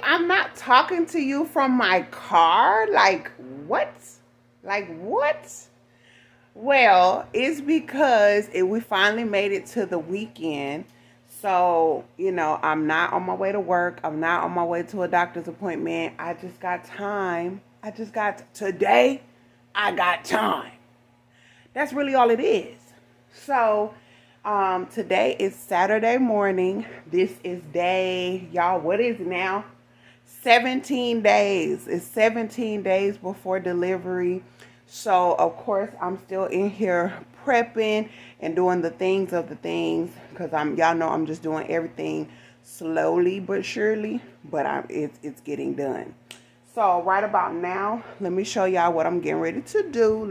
I'm not talking to you from my car? Like, what? Like, what? Well, it's because we finally made it to the weekend. So, I'm not on my way to work. I'm not on my way to a doctor's appointment. I just got time. Today, I got time. That's really all it is. So, today is Saturday morning. This is y'all, what is it now? 17 days. It's 17 days before delivery. So, of course, I'm still in here prepping and doing the things because y'all know I'm just doing everything slowly but surely, but it's getting done. So, right about now, let me show y'all what I'm getting ready to do.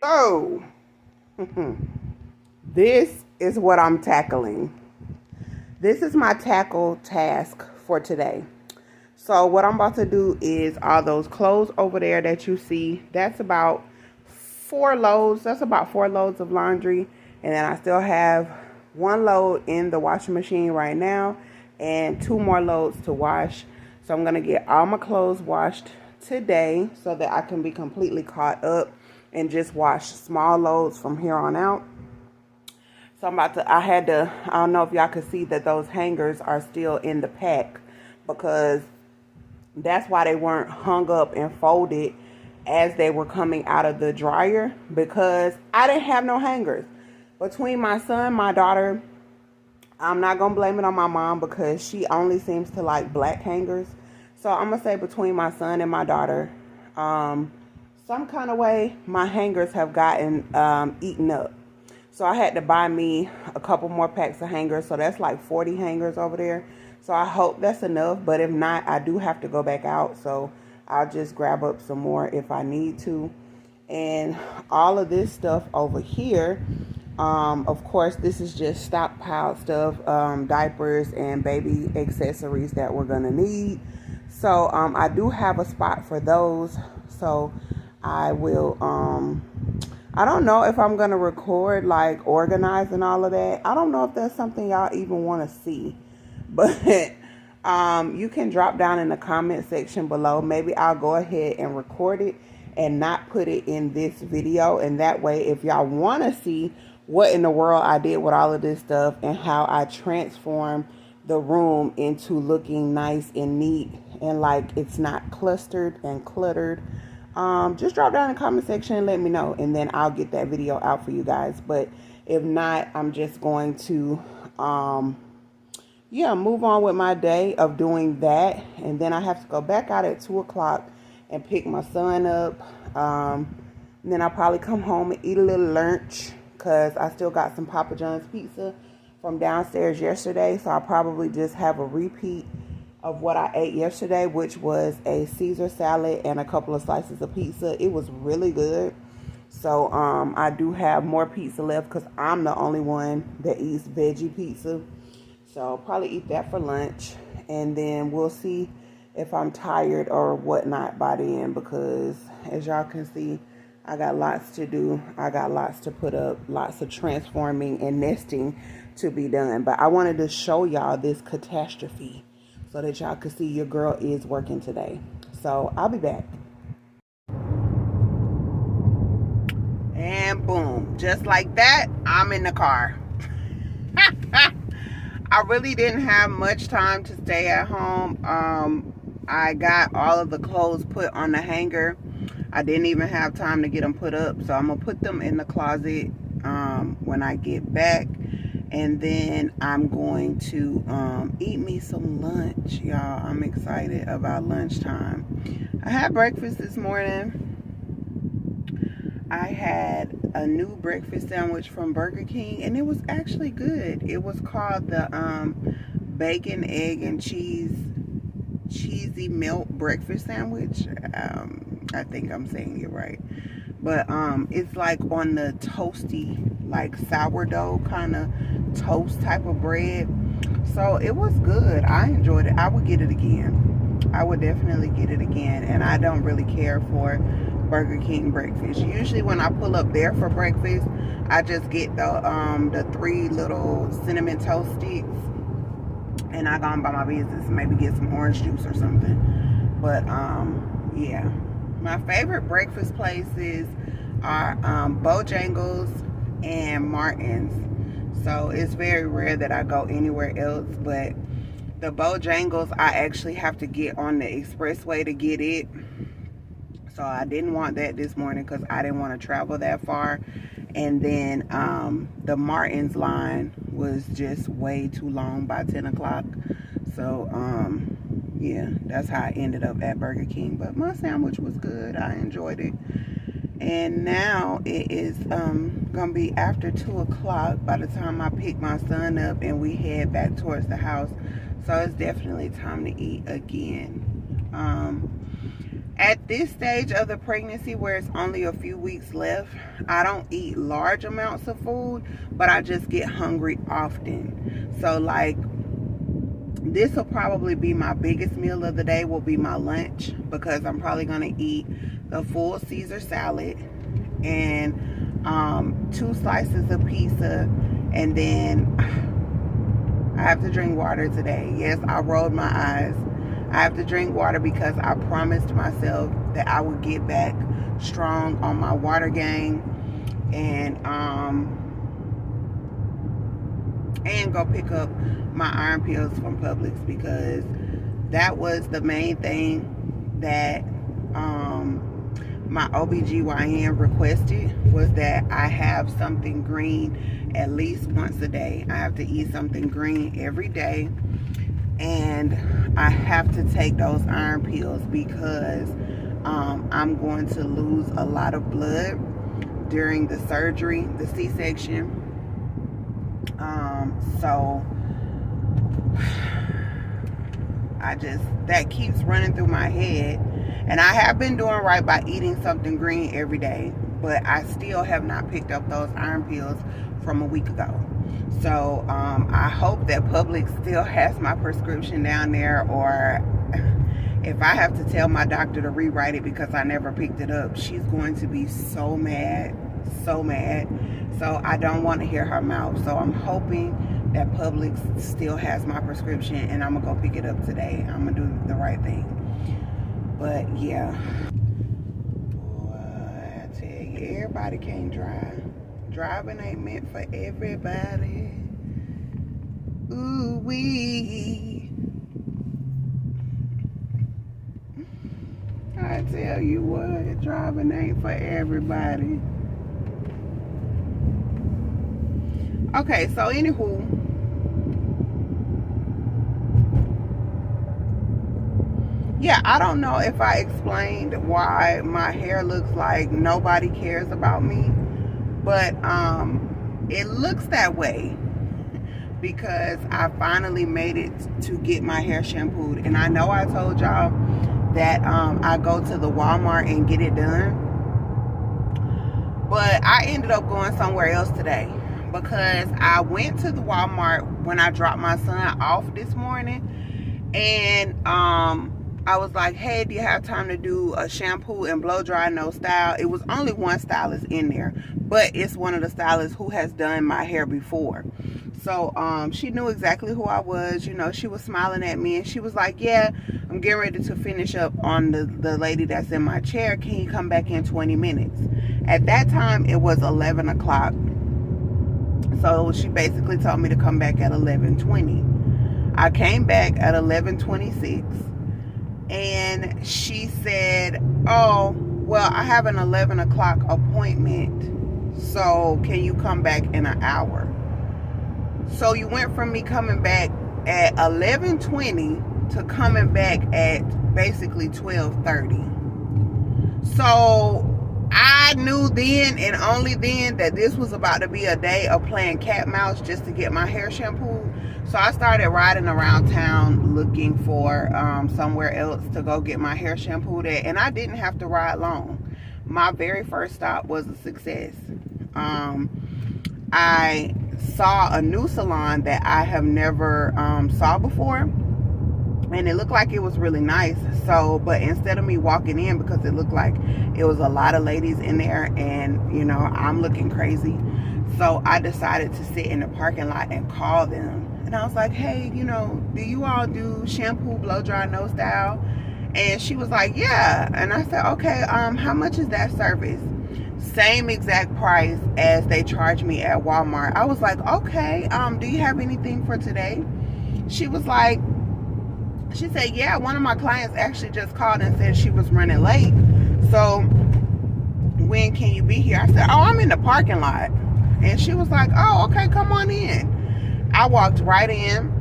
So, this is what I'm tackling. This is my tackle task for today. So what I'm about to do is all those clothes over there that you see, that's about 4 loads. That's about 4 loads of laundry. And then I still have 1 load in the washing machine right now and 2 more loads to wash. So I'm going to get all my clothes washed today so that I can be completely caught up and just wash small loads from here on out. So I don't know if y'all could see that those hangers are still in the pack because that's why they weren't hung up and folded as they were coming out of the dryer, because I didn't have no hangers. Between my son, my daughter, I'm not going to blame it on my mom because she only seems to like black hangers. So I'm going to say between my son and my daughter, some kind of way my hangers have gotten eaten up. So I had to buy me a couple more packs of hangers. So that's like 40 hangers over there. So I hope that's enough. But if not, I do have to go back out. So I'll just grab up some more if I need to. And all of this stuff over here, of course, this is just stockpiled stuff, diapers and baby accessories that we're going to need. So I do have a spot for those. So I will... I don't know if I'm going to record like organizing all of that. I don't know if that's something y'all even want to see. But you can drop down in the comment section below. Maybe I'll go ahead and record it and not put it in this video. And that way, if y'all want to see what in the world I did with all of this stuff and how I transformed the room into looking nice and neat and like it's not clustered and cluttered, just drop down in the comment section and let me know, and then I'll get that video out for you guys. But if not, I'm just going to move on with my day of doing that, and then I have to go back out at 2 o'clock and pick my son up. And then I'll probably come home and eat a little lunch because I still got some Papa John's pizza from downstairs yesterday, so I'll probably just have a repeat of what I ate yesterday, which was a Caesar salad and a couple of slices of pizza. It was really good. So I do have more pizza left because I'm the only one that eats veggie pizza. So I'll probably eat that for lunch. And then we'll see if I'm tired or whatnot by the end, because as y'all can see, I got lots to do. I got lots to put up, lots of transforming and nesting to be done. But I wanted to show y'all this catastrophe so that y'all can see your girl is working today. So I'll be back. And boom, just like that, I'm in the car. I really didn't have much time to stay at home. I got all of the clothes put on the hanger. I didn't even have time to get them put up. So I'm going to put them in the closet when I get back. And then I'm going to eat me some lunch, y'all. I'm excited about lunchtime. I had breakfast this morning. I had a new breakfast sandwich from Burger King, and it was actually good. It was called the bacon, egg, and cheesy melt breakfast sandwich. I think I'm saying it right. But it's like on the toasty, like sourdough kind of toast type of bread. So it was good. I enjoyed it. I would get it again. I would definitely get it again. And I don't really care for Burger King breakfast. Usually when I pull up there for breakfast, I just get the 3 little cinnamon toast sticks, and I go on by my business, maybe get some orange juice or something. But yeah, my favorite breakfast places are Bojangles and Martin's. So it's very rare that I go anywhere else, but the Bojangles, I actually have to get on the expressway to get it. So I didn't want that this morning because I didn't want to travel that far. And then the Martin's line was just way too long by 10 o'clock. So yeah, that's how I ended up at Burger King. But my sandwich was good. I enjoyed it. And now it is gonna be after 2 o'clock by the time I pick my son up and we head back towards the house. So it's definitely time to eat again. At this stage of the pregnancy, where it's only a few weeks left, I don't eat large amounts of food, but I just get hungry often. So like, this will probably be my biggest meal of the day, will be my lunch, because I'm probably gonna eat the full Caesar salad and 2 slices of pizza, and then I have to drink water today. Yes, I rolled my eyes. I have to drink water because I promised myself that I would get back strong on my water game, and go pick up my iron pills from Publix, because that was the main thing that my OBGYN requested, was that I have something green at least once a day. I have to eat something green every day, and I have to take those iron pills because I'm going to lose a lot of blood during the surgery, the C-section. So that keeps running through my head. And I have been doing right by eating something green every day, but I still have not picked up those iron pills from a week ago. So I hope that Publix still has my prescription down there, or if I have to tell my doctor to rewrite it because I never picked it up, she's going to be so mad, so mad. So I don't want to hear her mouth. So I'm hoping that Publix still has my prescription, and I'm gonna go pick it up today. I'm gonna do the right thing. But yeah, boy, I tell you, everybody can't drive. Driving ain't meant for everybody. Ooh wee. I tell you what, driving ain't for everybody. Okay, so anywho, yeah, I don't know if I explained why my hair looks like nobody cares about me, but it looks that way because I finally made it to get my hair shampooed. And I know I told y'all that I go to the Walmart and get it done, but I ended up going somewhere else today, because I went to the Walmart when I dropped my son off this morning, and I was like, hey, do you have time to do a shampoo and blow dry, no style? It was only one stylist in there, but it's one of the stylists who has done my hair before. So she knew exactly who I was. You know, she was smiling at me, and she was like, yeah, I'm getting ready to finish up on the lady that's in my chair. Can you come back in 20 minutes? At that time, it was 11 o'clock. So she basically told me to come back at 11:20. I came back at 11:26, and she said, oh, well, I have an 11 o'clock appointment, so can you come back in an hour? So you went from me coming back at 11:20 to coming back at basically 12:30. So I knew then and only then that this was about to be a day of playing cat mouse just to get my hair shampooed. So I started riding around town looking for somewhere else to go get my hair shampooed at, and I didn't have to ride long. My very first stop was a success. I saw a new salon that I have never saw before, and it looked like it was really nice. So, but instead of me walking in, because it looked like it was a lot of ladies in there, and you know, I'm looking crazy, so I decided to sit in the parking lot and call them. And I was like, hey, you know, do you all do shampoo, blow dry, no style? And she was like, yeah. And I said, okay, how much is that service? Same exact price as they charge me at Walmart. I was like, okay, do you have anything for today? She was like, she said, yeah, one of my clients actually just called and said she was running late. So when can you be here? I said, oh, I'm in the parking lot. And she was like, oh, okay, come on in. I walked right in.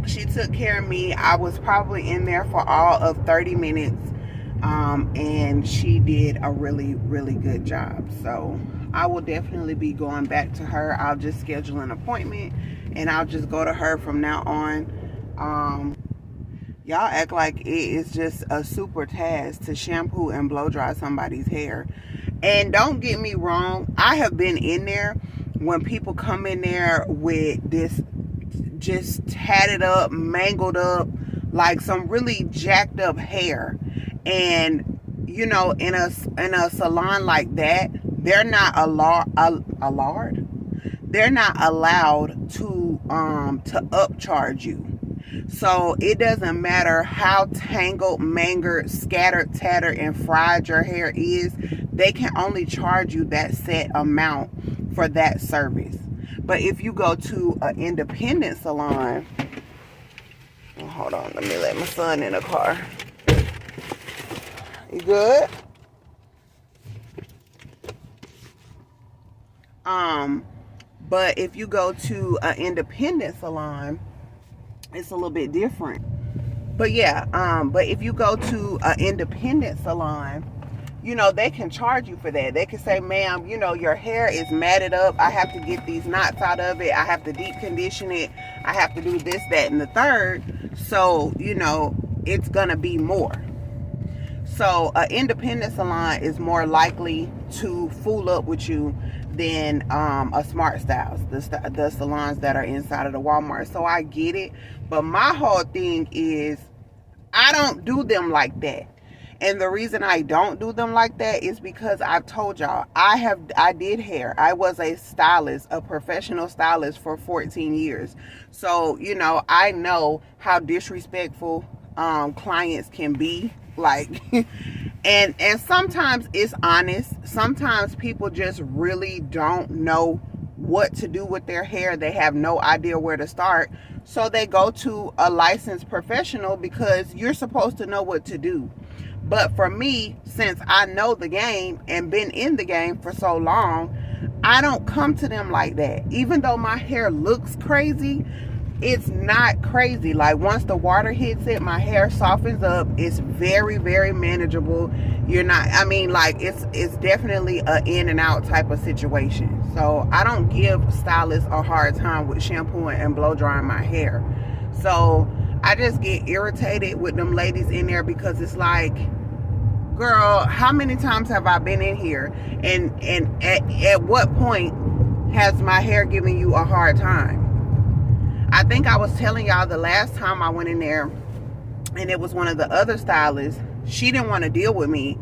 She took care of me. I was probably in there for all of 30 minutes. And she did a really, really good job. So I will definitely be going back to her. I'll just schedule an appointment and I'll just go to her from now on. Y'all act like it is just a super task to shampoo and blow dry somebody's hair. And don't get me wrong, I have been in there when people come in there with this just tatted up, mangled up, like some really jacked up hair. And you know, in a salon like that, they're not they're not allowed to upcharge you. So it doesn't matter how tangled, mangled, scattered, tattered, and fried your hair is. They can only charge you that set amount for that service. But if you go to an independent salon, hold on, let me let my son in the car. You good? But if you go to an independent salon, it's a little bit different. But yeah, but if you go to an independent salon, you know, they can charge you for that. They can say, ma'am, you know, your hair is matted up. I have to get these knots out of it. I have to deep condition it. I have to do this, that, and the third. So, you know, it's going to be more. So an independent salon is more likely to fool up with you than a Smart Styles, the salons that are inside of the Walmart. So I get it. But my whole thing is I don't do them like that. And the reason I don't do them like that is because I've told y'all, I did hair. I was a stylist, a professional stylist for 14 years. So, you know, I know how disrespectful clients can be. Like, and sometimes it's honest. Sometimes people just really don't know what to do with their hair. They have no idea where to start. So they go to a licensed professional because you're supposed to know what to do. But for me, since I know the game and been in the game for so long, I don't come to them like that. Even though my hair looks crazy, it's not crazy. Like once the water hits it, my hair softens up. It's very, very manageable. You're not, I mean, like it's definitely a in and out type of situation. So I don't give stylists a hard time with shampooing and blow drying my hair. So I just get irritated with them ladies in there because it's like, girl, how many times have I been in here? And at what point has my hair given you a hard time? I think I was telling y'all the last time I went in there, and it was one of the other stylists. She didn't want to deal with me.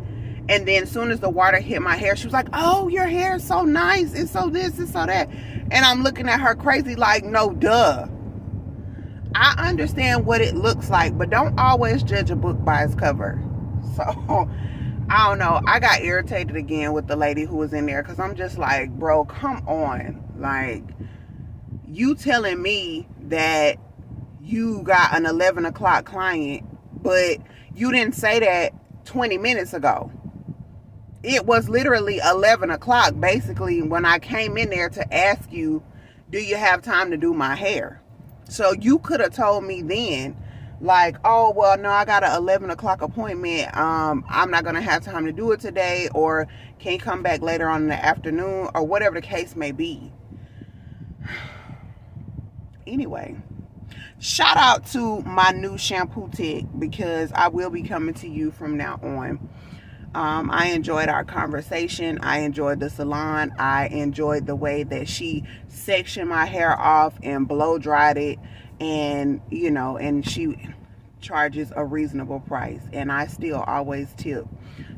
And then as soon as the water hit my hair, she was like, oh, your hair is so nice. It's so this, it's so that. And I'm looking at her crazy like, no, duh. I understand what it looks like, but don't always judge a book by its cover. So, I don't know. I got irritated again with the lady who was in there because I'm just like, bro, come on. Like, you telling me that you got an 11 o'clock client, but you didn't say that 20 minutes ago. It was literally 11 o'clock, basically, when I came in there to ask you, do you have time to do my hair? So you could have told me then, like, oh, well, no, I got an 11 o'clock appointment. I'm not going to have time to do it today, or can you come back later on in the afternoon, or whatever the case may be. Anyway, shout out to my new shampoo Tik, because I will be coming to you from now on. I enjoyed our conversation. I enjoyed the salon. I enjoyed the way that she sectioned my hair off and blow dried it. And, you know, and she charges a reasonable price, and I still always tip.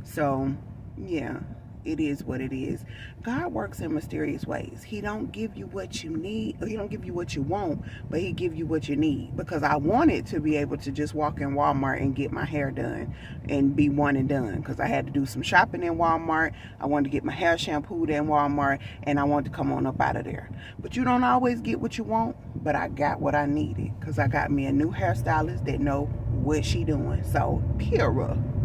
So yeah, it is what it is. God works in mysterious ways. He don't give you what you need, or he don't give you what you want, but he give you what you need. Because I wanted to be able to just walk in Walmart and get my hair done and be one and done, because I had to do some shopping in Walmart. I wanted to get my hair shampooed in Walmart, and I wanted to come on up out of there. But you don't always get what you want, but I got what I needed, because I got me a new hairstylist that know what she doing. So Pura.